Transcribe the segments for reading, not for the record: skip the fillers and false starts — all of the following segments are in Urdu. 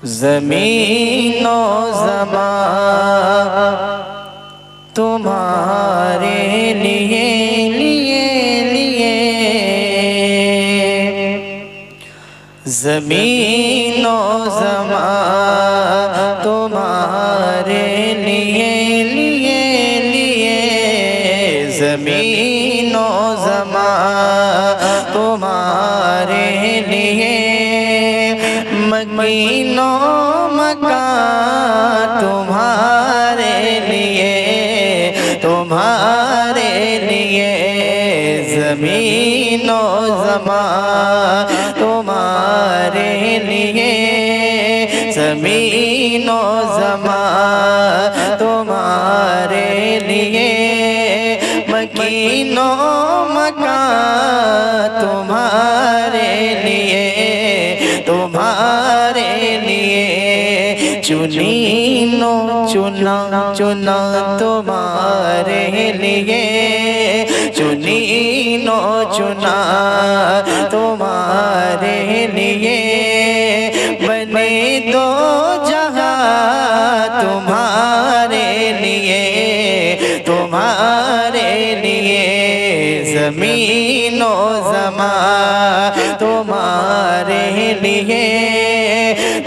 زمین و زمان تمہارے لیے زمین و زمان تمہارے لیے زمین و زمان تمہارے لیے مکین و مکان تمہارے لیے زمین و زمان تمہارے لیے زمین و زمان تمہارے لیے مکین و مکان تمہارے لیے چنین و چنا تمہارے لیے چنین و چنا تمہارے لیے بنے دو جہاں تمہارے لیے زمین و زمان تمہارے لیے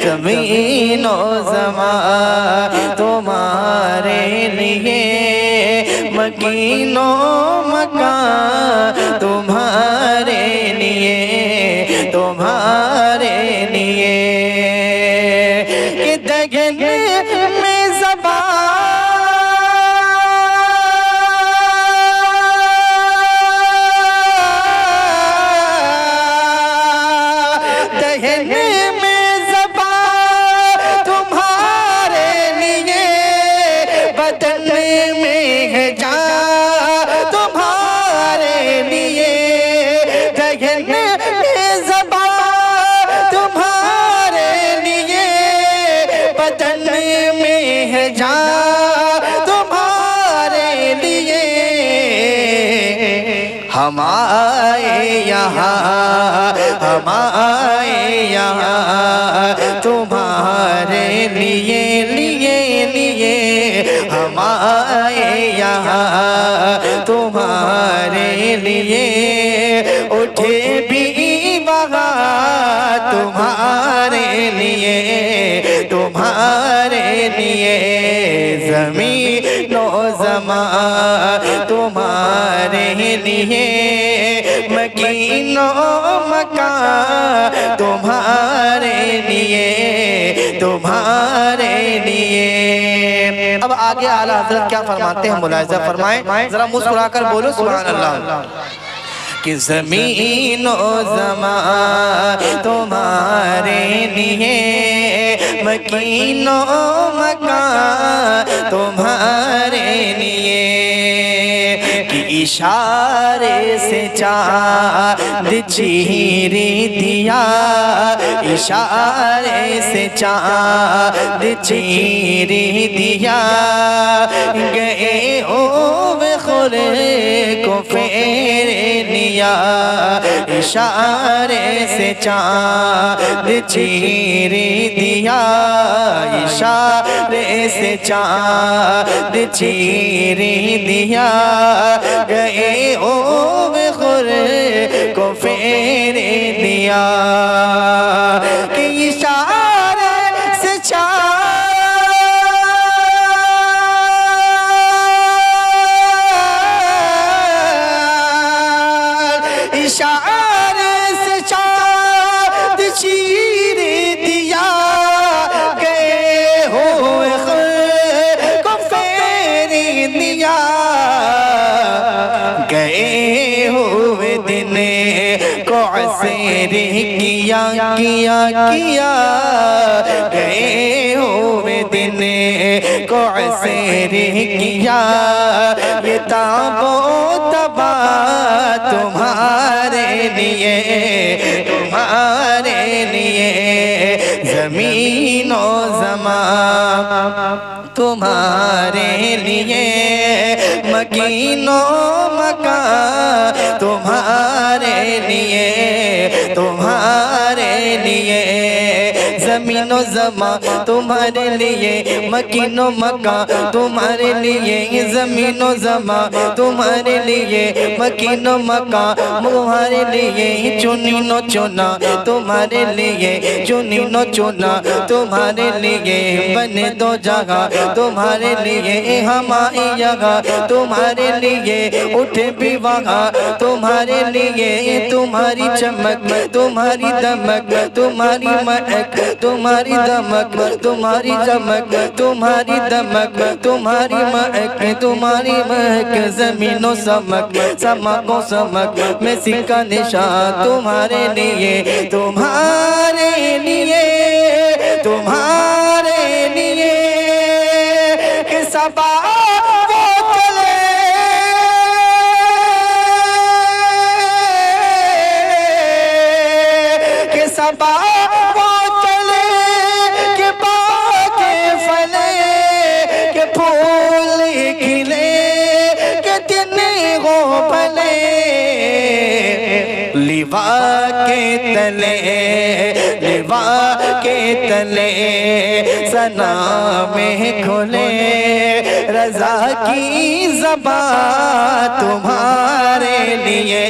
زمین و زمان تمہارے لیے مکین و مکان تمہارے لیے کہ دگن میں ہم آئے یہاں تمہارے لیے ہم آئے یہاں تمہارے لیے اٹھے بھی وہاں تمہارے لیے زمین و زمان تمہارے لیے مکین و مکان تمہارے لیے اب آگے اعلیٰ حضرت کیا فرماتے ہیں ملاحظہ فرمائیں ذرا مسکرا کر بولو سبحان اللہ کہ زمین و زمان تمہارے لیے مکین و مکان تمہارے لیے کہ اشارے سے چاند چیر دیا اشارے سے چاند چیر دیا گئے ہوئے خورے کو پھیر لیا اشارے سے چاند چیر دیا اشارے سے چاند چیر دیا گئے ہوئے خورے کو پھیر دیا کہ اشارے سے اشارے سے چاند چیر دیا گئے ہوئے خورے کو پھیر دیا گئے ہوئے دن کو عسیر کیا گئے ہوئے دن کو عسیر کیا یہ تاب و تبا تمہارے لیے زمین و زمان تمہارے لیے مکین و مکان تمہارے لیے زمین و زمان تمہارے لیے مکین و مکان تمہارے لیے زمین و زمان تمہارے لیے مکین و مکان تمہارے لیے چنین و چنا تمہارے لیے چنین و چنا تمہارے لیے بنے دو جگہ تمہارے لیے ہماری جگہ تمہارے لیے اٹھے بھی وہاں تمہارے لیے تمہاری چمک تمہاری دمک تمہاری مہک تمہاری دمک تمہاری چمک تمہاری دمک تمہاری مہک تمہاری مہک زمین و سمک سمک و سمک میں سکا نشان تمہارے لیے تمہارے لیے تمہارے لیے کہ سبا وہ چلے کہ باغ پھلے کہ پھول کھلے کہ دن ہو بھلے لوا کے تلے ثنا میں کھلے رضا کی زبان تمہارے لیے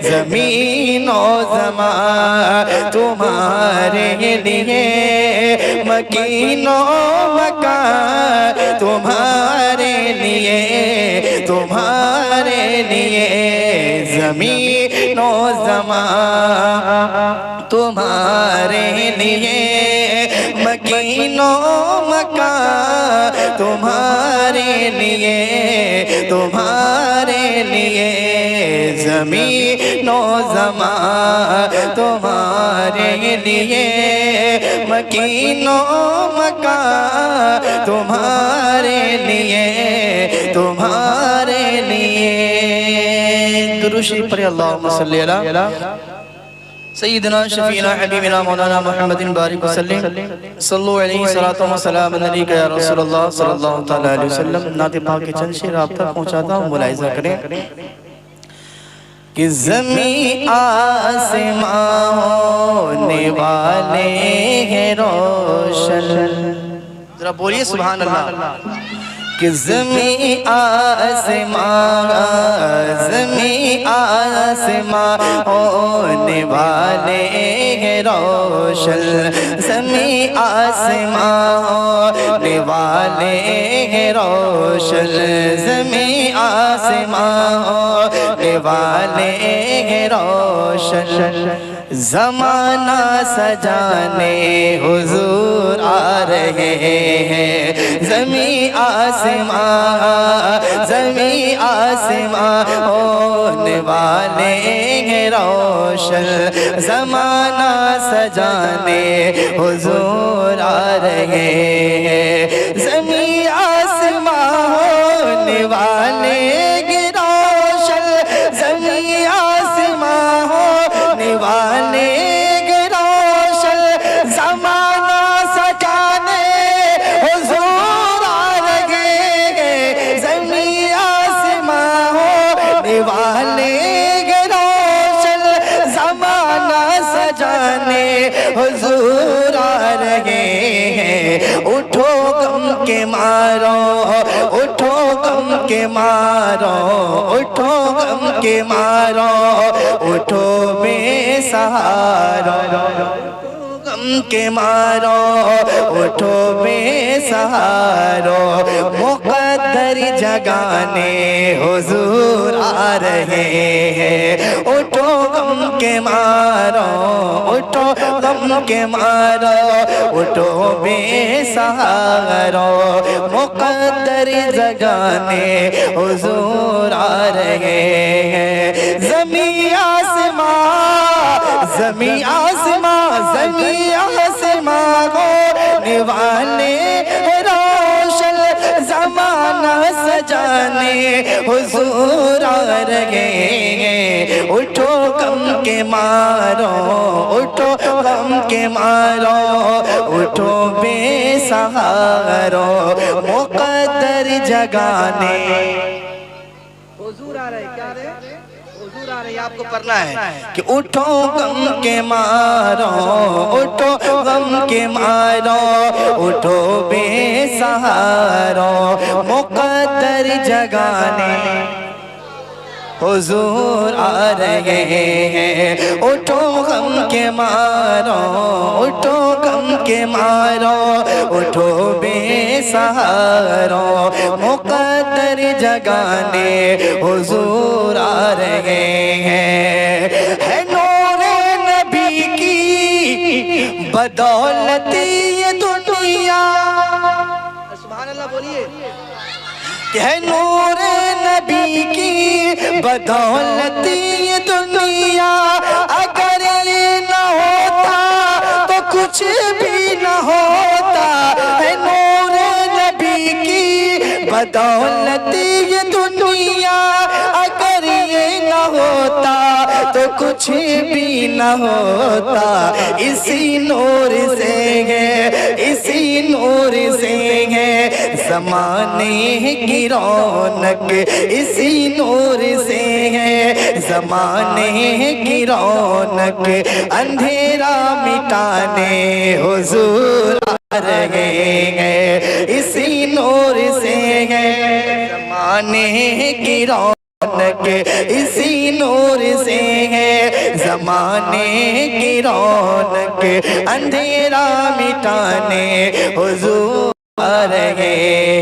زمین و زمان تمہارے لیے مکین و مکان تمہارے لیے زمین و زمان تمہارے لیے مکین و مکان تمہارے لیے زمین و زمان تمہارے لیے مکین و مکان تمہارے لیے درود شریف پڑھیں اللہم صلی علی سیدنا شفینا حبیبنا مولانا محمد بارک وسلم صلو علیہ صلاة و سلام علیکہ یا رسول اللہ صلی اللہ علیہ وسلم نعت پاک کے چند شعر آپ تک پہنچاتا ہوں ملاحظہ کریں کہ زمین آسمان ہونے والے ہیں روشن ذرا بولیے سبحان اللہ کہ زمین آسمان ہونے والے ہیں روشن زمین آسمان ہونے والے ہیں روشن زمین آسمان ہونے والے ہیں روشن زمانہ سجانے حضور آ رہے ہیں زمین آسمان ہونے والے ہیں روشن زمانہ سجانے حضور آ رہے ہیں زمین آسمان ہونے والے ہیں روشن زمین آسمان ہونے والے ہیں روشن زمانہ سجانے حضور آ رہے ہیں زمین آسمان ہونے والے ہیں روشن زمانہ سجانے حضور آ رہے ہیں اٹھو غم کے مارو اٹھو غم کے مارو اٹھو غم کے مارو اٹھو بے سہارو غم کے مارو اٹھو بے سہارو مقدر جگانے حضور آ رہے ہیں اٹھو غم کے مارو اٹھو غم کے مارو اٹھو بے سہارو مقدر جگانے حضور آ رہے ہیں زمین آسمان ہونے والے روشن زمانہ سجانے حضور آ رہے ہیں اٹھو غم کے مارو اٹھو غم کے مارو اٹھو بے سہارو مقدر جگانے حضور آ رہے کیا رہے حضور آ رہے آپ کو کرنا ہے کہ اٹھو غم کے مارو، اٹھو غم کے مارو، اٹھو بے سہارو، مقدر جگانے حضور آ رہے ہیں۔ اٹھو غم کے مارو، اٹھو غم کے مارو، اٹھو بے سہارو، مقدر جگانے حضور آ رہے ہیں۔ ہے نور نبی کی بدولت یہ دنیا، سبحان اللہ بولیے، ہے نور نبی کی بدولت یہ دنیا، اگر یہ نہ ہوتا تو کچھ بھی نہ ہوتا، ہے نور نبی کی بدولت یہ دنیا، اگر یہ نہ ہوتا تو کچھ بھی نہ ہوتا، اسی نور سے ہے، اسی نور سے ہے زمانے کی رونق، اسی نور سے ہے زمانے کی رونق، اندھیرا مٹانے حضور آ رہے ہیں، اسی نور سے ہے زمانے کی رونق، اسی نور سے ہے زمانے کی رونق، اندھیرا مٹانے حضور آ رہے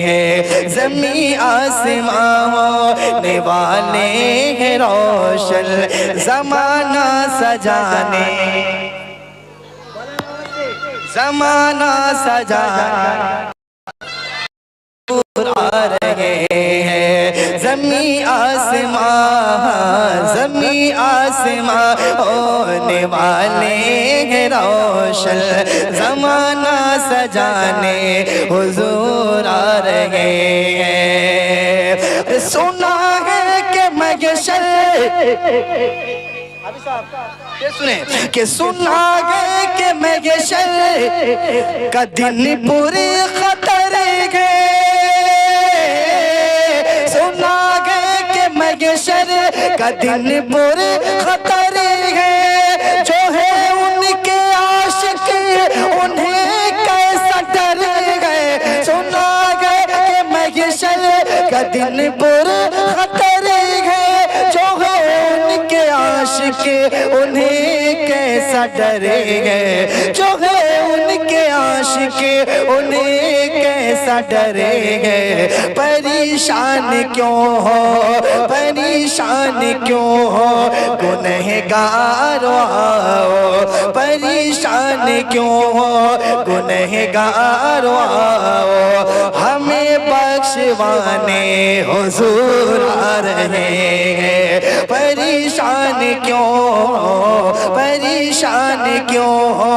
ہیں۔ زمین آسمان ہونے والے ہیں روشن، زمانہ سجانے، زمانہ سجانے آ رہے ہیں۔ زمین آسمان، زمین آسمان ہونے والے ہیں روشن، زمانہ سجانے حضور آ رہے ہیں۔ سنا ہے کہ محشر، یہ سنیں کہ سنا ہے کہ محشر کا دن پورے خطر ہے، سنا ہے کہ محشر کا دن پورے خطر ہے، جو ہے ان کے عاشق انہیں کیسا ڈر ہے، سنا ہے کہ محشر کا دن پورے خطر ہے، جو ہے ان کے عاشق انہیں کیسا ڈرے گے، جو ہے ان کے عاشق انہیں کیسا ڈرے گے، پریشان کیوں ہو، پریشان کیوں ہو گنہگار آؤ، پریشان کیوں ہو گنہگار آؤ، ہمیں بخشوانے حضور آ رہے ہیں۔ پریشان کیوں ہو، پریشان کیوں ہو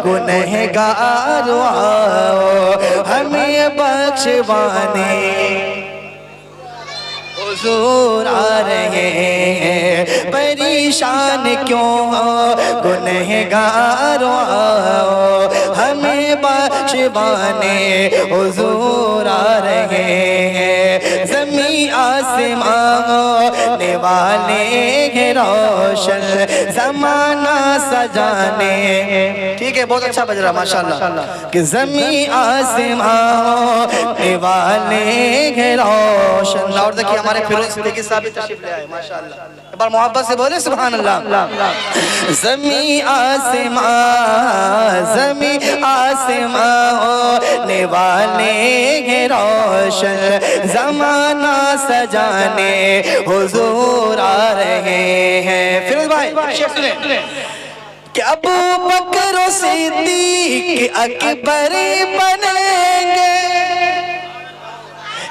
گنہگار آؤ، ہمیں بخشوانے حضور آ رہے ہیں۔ پریشان کیوں ہو گنہگار آؤ، ہمیں بخشوانے حضور آ رہے ہیں۔ زمین آسمان ہونے والے ہیں روشن، زمانہ سجانے، ٹھیک ہے بہت اچھا بج رہا ماشاءاللہ، کہ زمین آسمان ہونے والے ہیں روشن۔ اور دیکھیں ہمارے فیروز صدیقی صاحب بھی تشریف لے آئے ماشاءاللہ، ایک بار محبت سے بولے سبحان اللہ۔ زمین آسمان، زمین آسمان ہونے والے ہیں روشن، زمانہ سجانے حضور آ رہے ہیں۔ فیروز بھائی شیخ سنیں کہ ابو بکر و صدیق اکبر بنیں گے،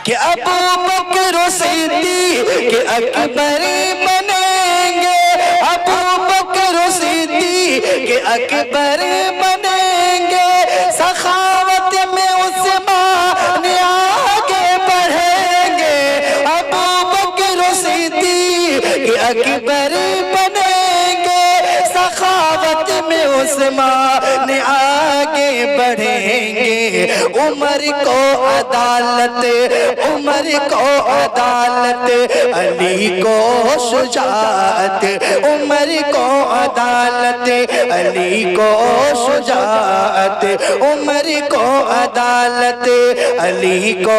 کہ ابو بکر و صدیق اکبر بنیں گے، ابو بکر و صدیق اکبر بنیں گے، سخاوت میں عثمان آگے بڑھیں گے، ابو بکر و صدیق اکبر بنیں گے، سخاوت میں عثمان آگے بڑھیں گے، عمر کو عدالت، عمر کو عدالت، علی کو شجاعت، عمر کو عدالت، علی کو شجاعت، عمر کو عدالت، علی کو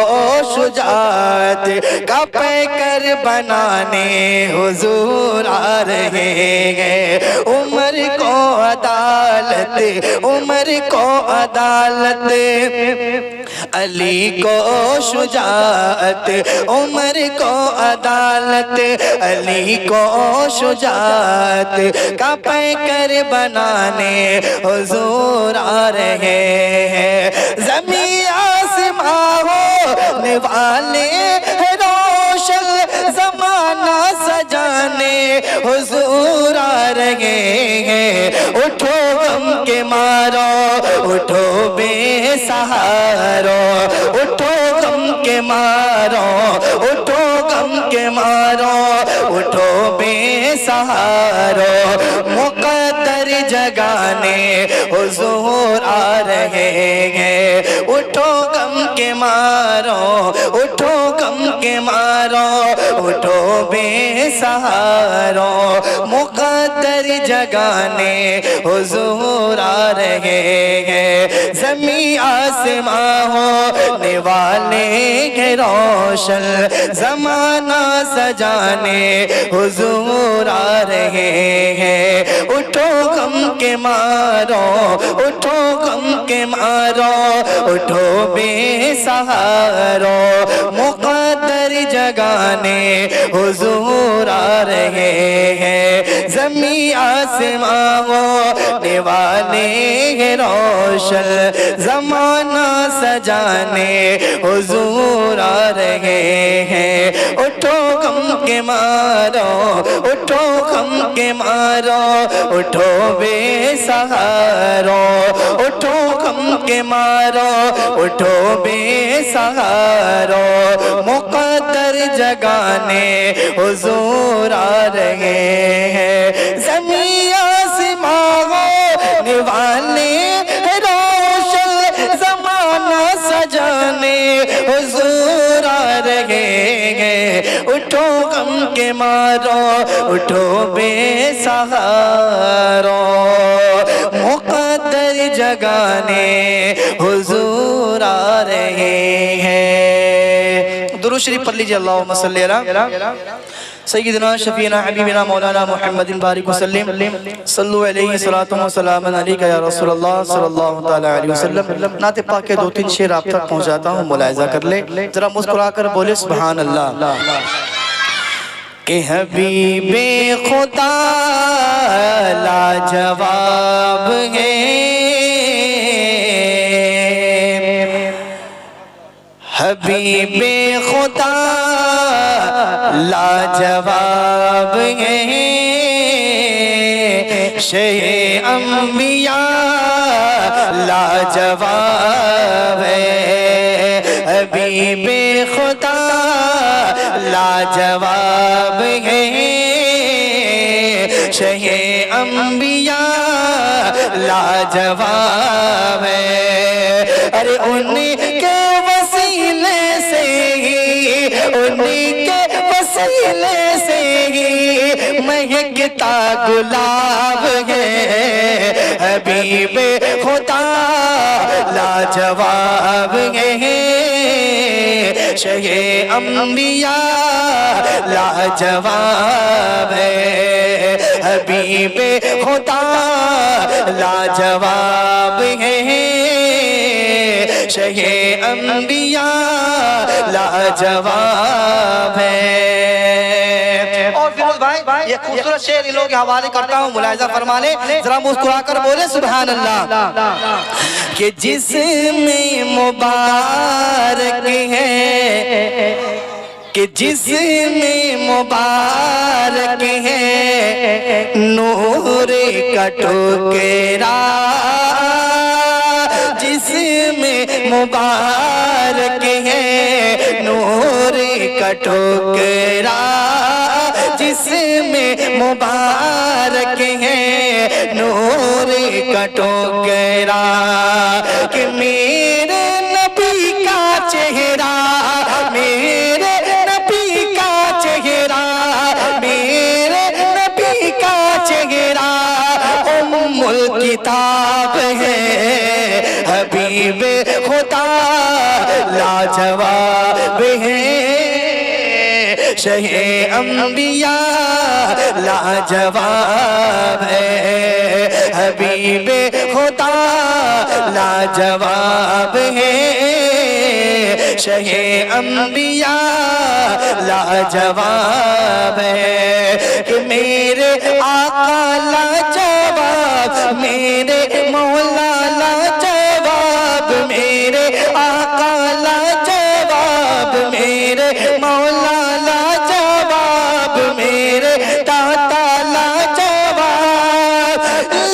شجاعت کا پیکر بنانے حضور آ رہے ہیں، عمر کو عدالت، عمر کو عدالت، علی کو شجاعت، عمر کو عدالت، علی کو شجاعت کا پیکر بنانے حضور آ رہے ہیں، زمین آسمان ہونے والے ہیں روشن، زمانہ سجانے حضور آ رہے ہیں، اٹھو غم کے مارو، اٹھو بے سہارو، اٹھو غم کے مارو، اٹھو غم کے مارو، اٹھو بے سہارو، مقدر جگانے حضور آ رہے ہیں، اٹھو غم کے مارو، اٹھو غم کے مارو، اٹھو بے سہارو، مقدر جگانے حضور آ رہے ہیں، زمین آسمان ہونے والے ہیں روشن، زمانہ سجانے حضور آ رہے ہیں، اٹھو غم کے مارو، اٹھو غم کے مارو، اٹھو بے سہارو، مقدر جگانے حضور آ رہے ہیں، زمین آسمان ہونے والے ہیں روشن، زمانہ سجانے حضور آ رہے ہیں، اٹھو غم کے مارو، اٹھو غم کے مارو، اٹھو بے سہارو، اٹھو غم کے مارو، اٹھو بے سہارو، مقدر جگانے حضور آ رہے ہیں، زمین آسمان ہونے والے ہیں روشن، زمانہ سجانے حضور آ رہے ہیں، اٹھو غم کے مارو، اٹھو بے سہارو، مقدر جگانے حضور آ رہے ہیں۔ درود شریف پڑھ لیجئے، اللہم صلی علی سیدنا شفیعنا حبیبنا مولانا محمد بارک وسلم، صلو علیہ صلاۃ و سلام علیکہ یا رسول اللہ صلی اللہ علیہ وسلم۔ نعت پاک کے 2-3 شعر آپ تک پہنچاتا ہوں، ملاحظہ کر لیں، ذرا مسکرا کر بولے سبحان اللہ۔ کہ حبیب خدا لاجواب ہے، حبیب خدا لاجواب ہے، شہ انبیاء لاجواب ہے، حبیب خدا لاجواب ہے، شہ انبیاء لاجواب ہے، ارے ان کے وسیلے سے ہی، ان کے وسیلے سے ہی مہکتا گلاب ہے، حبیب خدا لاجواب ہے، شہ انبیاء لاجواب ہے، حبیب خدا لاجواب ہے، شہ انبیاء لاجواب ہے۔ اور فیروز بھائی یہ خوبصورت شعر ان لوگوں کے حوالے کرتا ہوں، ملاحظہ فرما لیں، ذرا مسکرا کر بولے سبحان اللہ۔ کہ جسم مبارک ہے، کہ جسم مبارک ہے، نور کا ٹکرا، جسم مبارک ہے، نور کا ٹکرا، اس میں مبارک ہے نور کا ٹوکرا کہ میرے نبی کا چہرہ میرے نبی کا چہرہ میرے نبی کا چہرہ ام الکتاب ہے حبیب خدا لاجواب ہے شہ انبیاء لاجواب ہے حبیب خدا لاجواب ہے شہ انبیاء لاجواب ہے کہ میرے آقا لاجواب میرے مولا لاجواب میرے آقا لاجواب میرے مولا لاجواب میرے داتا لاجواب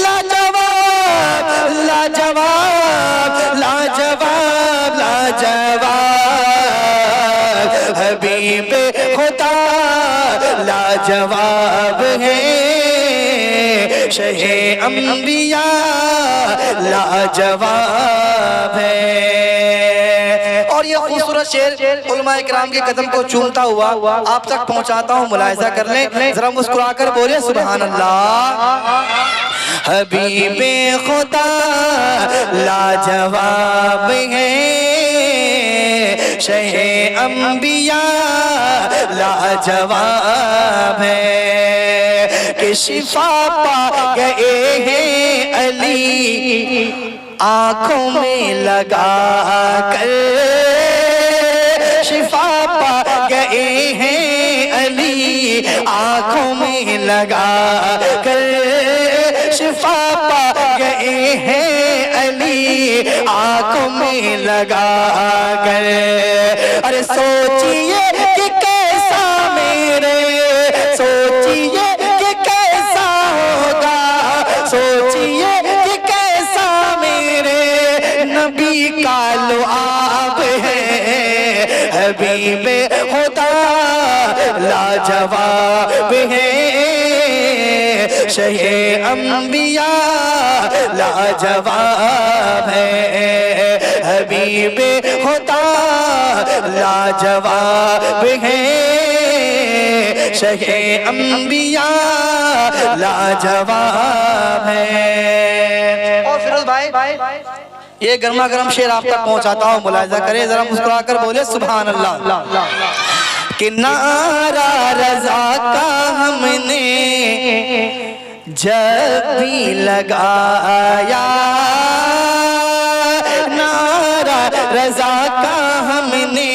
لاجواب لاجواب لاجواب لاجواب حبیب خدا لاجواب ہے شہ انبیاء لاجواب ہے۔ اور یہ خوبصورت شعر علماء کرام کے قدم کو چومتا ہوا آپ تک پہنچاتا ہوں، ملاحظہ کر لیں، ذرا مسکرا کر بولے سبحان اللہ۔ حبیب خدا لاجواب ہے شہ انبیاء لاجواب ہے کہ شفا پا گئے ہیں علی آنکھوں میں لگا کر شفا پا گئے ہیں علی آنکھوں میں لگا کر شفا پا گئے ہیں علی آنکھوں میں لگا کر ارے سوچئے کہ کیسا میرے سوچئے کہ کیسا ہوگا سوچئے کہ کیسا میرے نبی کا لعاب ہے حبیب خدا لاجواب ہے شہ انبیاء لاجواب ہے حبیب خدا لاجواب ہے شہ انبیاء لاجواب ہے۔ اور فیروز بھائی یہ گرما گرم شعر آپ تک پہنچاتا ہوں، ملاحظہ کریں، ذرا مسکرا کر بولے سبحان اللہ۔ کہ نعرہ رضا کا ہم نے جب بھی لگایا نعرہ رضا کا ہم نے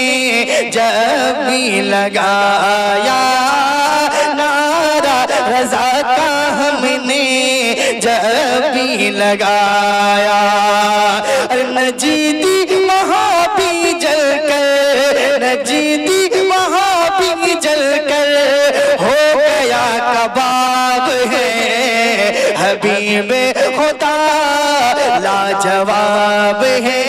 جب بھی لگایا نعرہ رضا کا ہم نے جب بھی لگایا نجیدی وہاں بھی جل کر نجیدی وہاں بھی جل کر ہو گیا کباب ہے حبیب خدا لاجواب ہے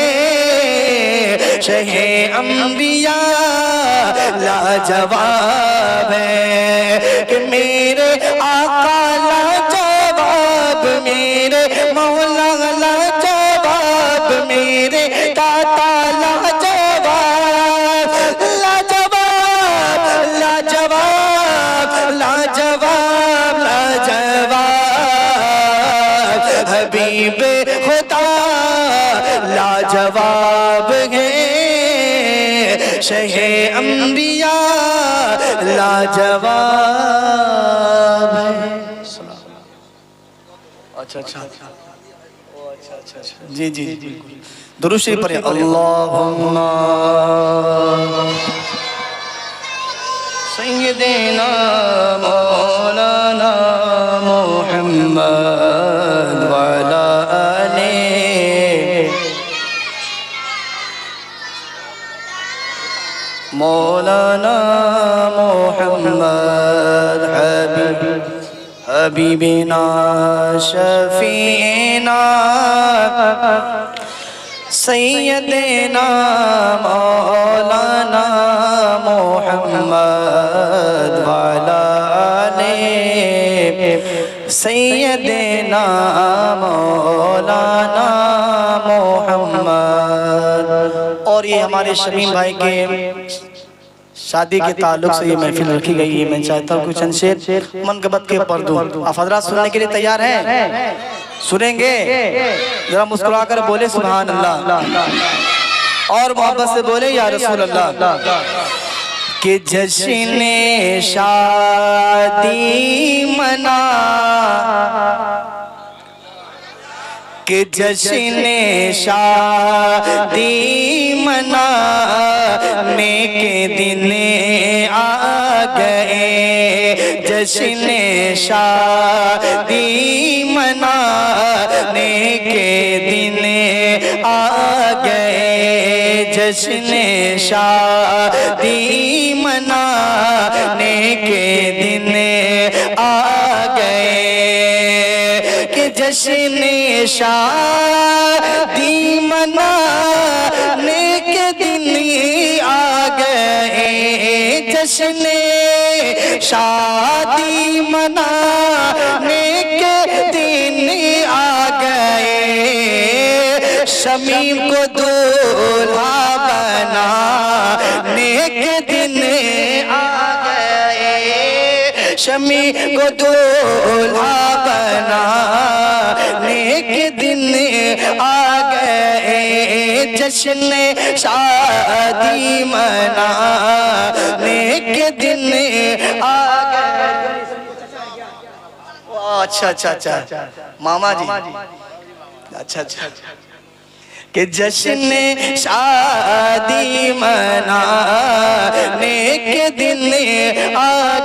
شہ انبیاء لاجواب ہے کہ میرے آقا لاجواب میرے مولا لاجواب میرے داتا لاجواب لاجواب لاجواب لاجواب لاجواب حبیب خدا لاجواب ہے شہ انبیاء لاجواب ہے۔ اچھا جی جی درود شریف پڑھیں اللہم سیدنا مولانا محمد وعلا آلہ مولانا محمد حبیبنا شفیعنا سیدنا مولانا محمد وعلا سیدنا مولانا محمد۔ اور یہ ہمارے شمیم بھائی کے شادی کے تعلق سے یہ محفل رکھی گئی ہے۔ میں چاہتا ہوں کچھ چند شعر منقبت کے اوپر دوں۔ آپ حضرات سننے کے لیے تیار ہیں؟ سنیں گے؟ ذرا مسکرا کر بولے سبحان اللہ، اور محبت سے بولے یا رسول اللہ۔ کہ جشن شادی منا، کہ جشن شادی منانے کے دن آ گئے، جشن شادی منانے کے دن آ گئے، جشن شادی منانے کے دن آ گئے، کہ جشن شادی منانے کے دن آ گئے، جشن شادی منانے کے دن آ گئے، شمیم کو دولہا بنانے کے دن آ گئے، شمیم کو دولہا بنانے کے دن آ گئے، جشن شادی منانے کے دن آ گئے۔ اچھا اچھا اچھا ماما جی، اچھا اچھا، کہ جشن شادی منانے کے دن آ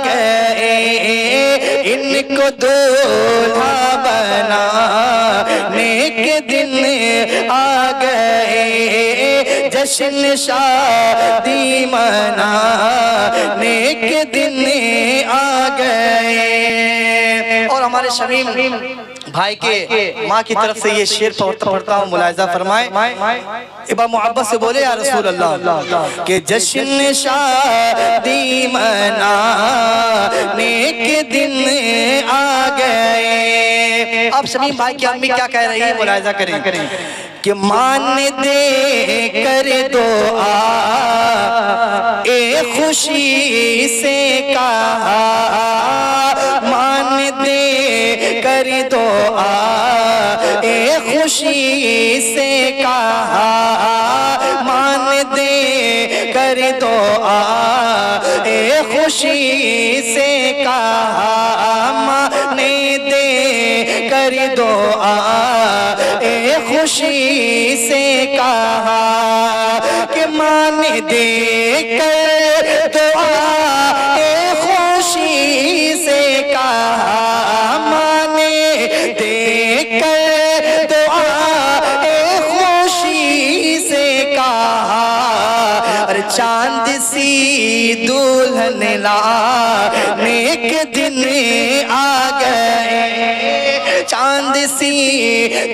گئے، ان کو دولہا بنانے کے دن آ گئے، جشن شادی منانے کے دن آ گئے۔ اور ہمارے شمیم بھائی کے ماں کی طرف سے یہ شعر پڑھتا ہوں، ملاحظہ فرمائیں، ایک بار محبت سے بولے یا رسول اللہ۔ کہ جشن شادی منانے کے دن آ گئے۔ اب شمیم بھائی کی امی کیا کہہ رہی ہے، ملاحظہ کریں، کہ مان دے کر دعا اے خوشی سے کہا، مان دے کر دعا اے خوشی سے کہا، مان دے کر دعا اے خوشی سے کہا، مان دے کر دعا اے خوشی سے کہا، کہ مان دے کر دعا اے خوشی سے کہا، مان دے کر دعا اے خوشی سے کہا، اور چاند سی دلہن لانے کے دن آ گئے، چاند سی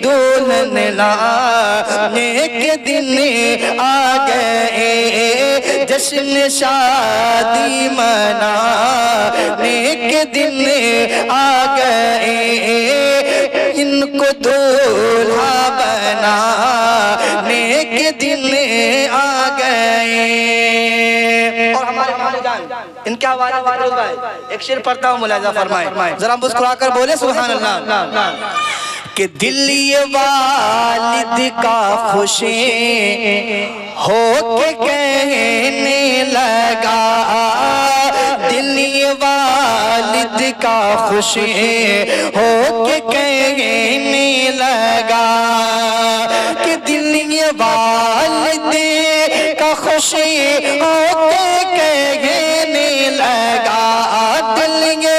دلہن لانے کے دن آ گئے، جشن شادی منانے کے دن آ گئے، ان کو دولہا بنانے کے دن آ گئے۔ اور ہمارے والدین ان کے حوالے ایک شعر پڑھتا ہوں، ملاحظہ فرمائیں، ذرا مسکرا کر بولے سبحان اللہ۔ کہ دل یہ والد کا خوش ہو کے کہنے لگا، دل یہ والد کا خوش ہو کے کہنے لگا، کہ دل یہ والد کا خوش ہو کے کہنے لگا، دل یہ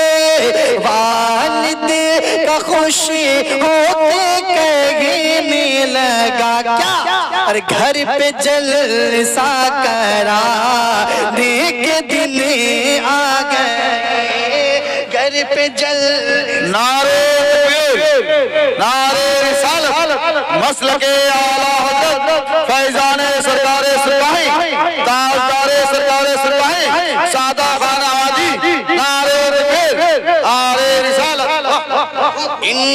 والد کا خوش ہو کے کہنے لگا، کیا اور گھر پہ جلسہ کرانے کے دن آ گئے، گھر پہ نعرے تکبیر، نعرے رسالت، مسلک اعلیٰ حضرت فیضان سرکار سپاہی، تاجدار سرکار سپاہی، سادہ خانہ حاجی، نعرے تکبیر، نعرے رسالت۔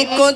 کو